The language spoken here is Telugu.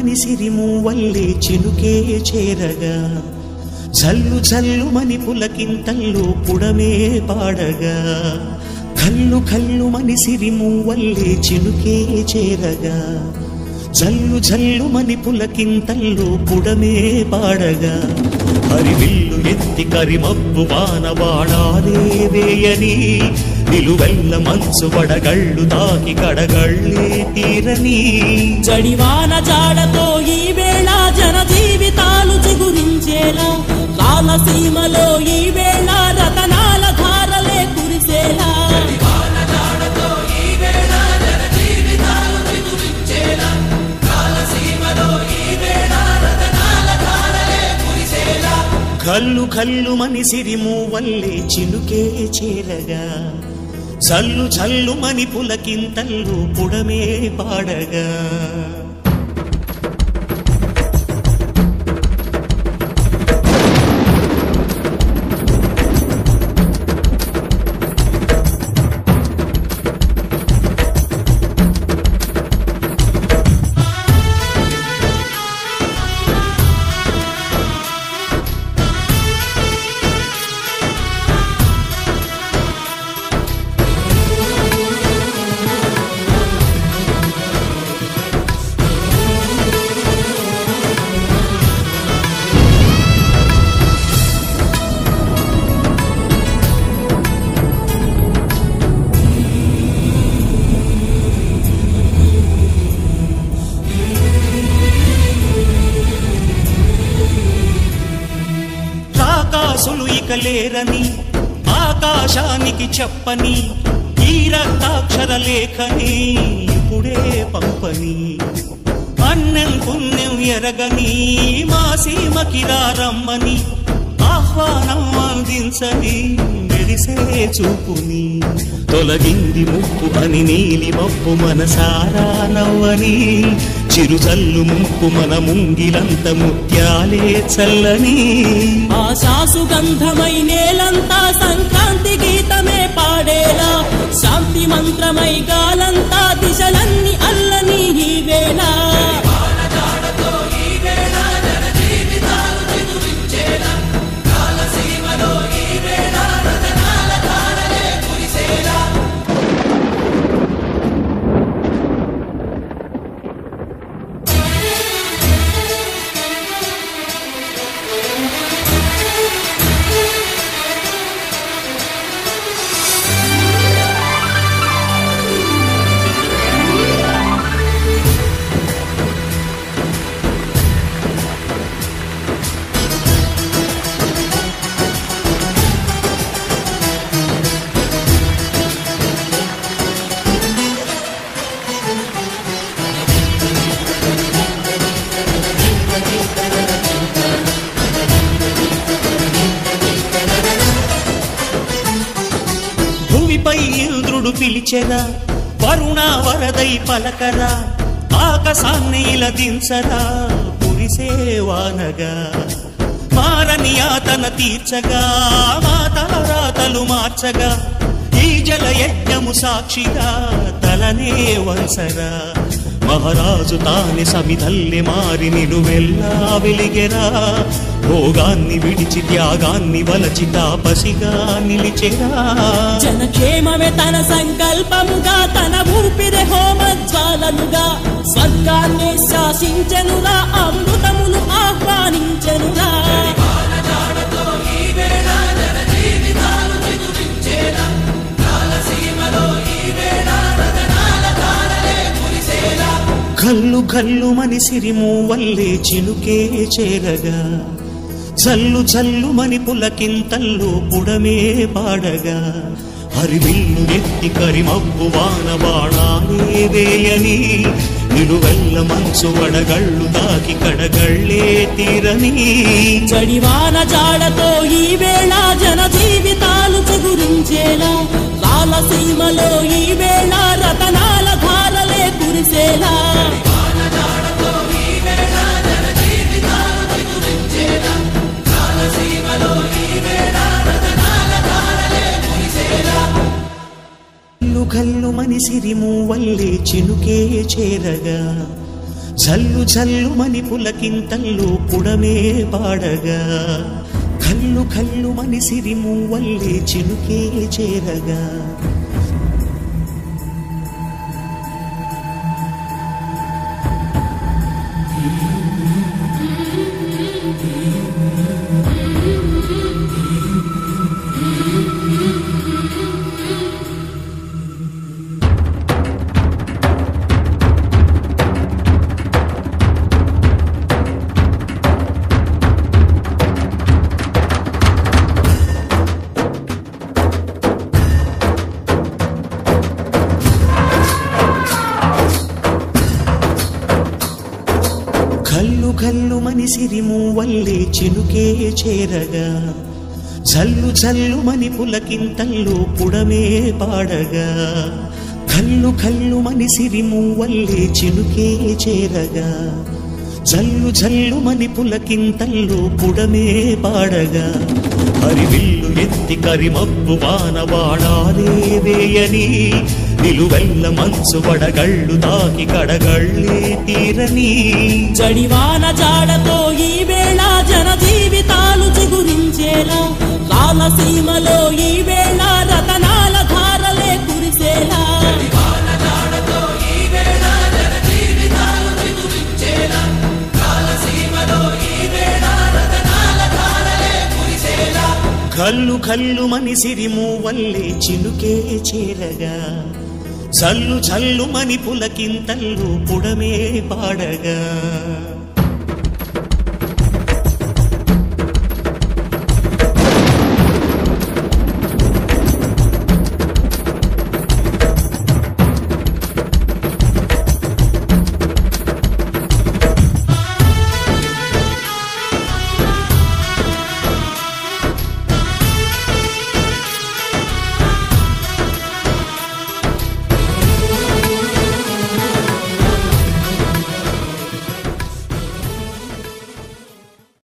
మని సిరిమూవల్లే చినుకే చేరగా జల్లు జల్లు మని పులకింతల్లో పుడమే పాడగా కల్లు కల్లు మని సిరిమూవల్లే చినుకే చేరగా జల్లు జల్లు మని పులకింతల్లో పుడమే పాడగా హరివిల్లు ఎత్తి కరిమబ్బు వానవాడాలే వేయని నిలువెల్ల మంచు వడగళ్ళు తాకి కడగళ్ళే తీరని జడివాన జాడతో ఈ వేళ జన జీవితాలు చిగురించేలా కాలసీమలో ఈ వేళ రతనాల ధారలే కురిసేలా కల్లు కల్లు మని సిరిమూవల్లే చినుకే చేరగా జల్లు జల్లు మని పులకింతల్లు పుడమే పాడగా ఇక లేరని ఆకాశానికి చెప్పని ఈ రక్తాక్షర లేఖని ఇప్పుడే పంపని అన్నం పుణ్యం ఎరగని మా సీమకి రమ్మని ఆహ్వానం అందించని మెరిసే చూపుని తొలగింది ముప్పు అని నీలి మప్పు మనసారా నవ్వని చిరుజల్లు ముప్పు మన ముంగిలంత ముత్యాలే చల్లని ఆశాసు గంధమై నేలంతా సంక్రాంతి గీతమే పాడేలా శాంతి మంత్రమై గాలంతా దిశలన్నీ అల్లని ఈ వేళ భూమిపై ఇంద్రుడు పిలిచెరా వరుణ వరదై పలకరా ఆకాశాన్ని ఇలా దించరా కురిసేవానగా మారని యాతన తీర్చగా మాతారాతలు మార్చగా ఈ జల యజ్ఞము సాక్షిగా తలనే వంచరా మహారాజు తాని సమిధల్లి మారి నిలువెల్లా వెలిగెరా భోగాన్ని విడిచి త్యాగాన్ని వలచి తాపసిగా నిలిచెరా జనక్షేమమే తన సంకల్పముగా తన ఊపిరి హోమజ్వాలనుగా స్వర్గాన్ని శాసించెనురా అమృతమును ఆహ్వానించెనురా కల్లు కల్లు మని సిరిమూవల్లే చినుకే చేరగా జల్లు జల్లు మని పులకింతల్లో పుడమే పాడగా హరివిల్లు ఎత్తి కరిమబ్బు వానబాణాలే వేయని నిలువెల్ల మంచు వడగళ్ళు తాకి కడగళ్ళే తీరని జడివాన జాడతో ఈ వేళ జన జీవితాలు చిగురించేలా కాలసీమలో ఈ వేళ రతనాల ధారలే కురిసేలా గల్లు మని సిరిమూవల్లే చినుకే చేరగా జల్లు జల్లుమని పులకింతల్లో పుడమే పాడగా కల్లు కల్లుమని సిరిమూవల్లే చినుకే చేరగా కల్లు కల్లుమని సిరిమూవల్లే చినుకే చేరగా జల్లు జల్లుమని పులకింతల్లో పుడమే పాడగా కల్లు కల్లుమని సిరిమూవల్లే చినుకే చేరగా జల్లు జల్లుమని పులకింతల్లో పుడమే పాడగా హరివిల్లు ఎత్తి కరిమబ్బు వానవాడాలే వేయని నిలువెల్ల మంచు వడగళ్ళు తాకి కడగళ్ళే తీరని జడివాన జాడతో ఈ వేళ జన జీవితాలు చిగురించేలా రాలసీమలో ఈ వేళ రతనాల ధారలే కురిసేలా కల్లు కల్లుమని సిరిమూవల్లే చినుకే చేరగా జల్లు జల్లుమని పులకింతల్లో పుడమే పాడగా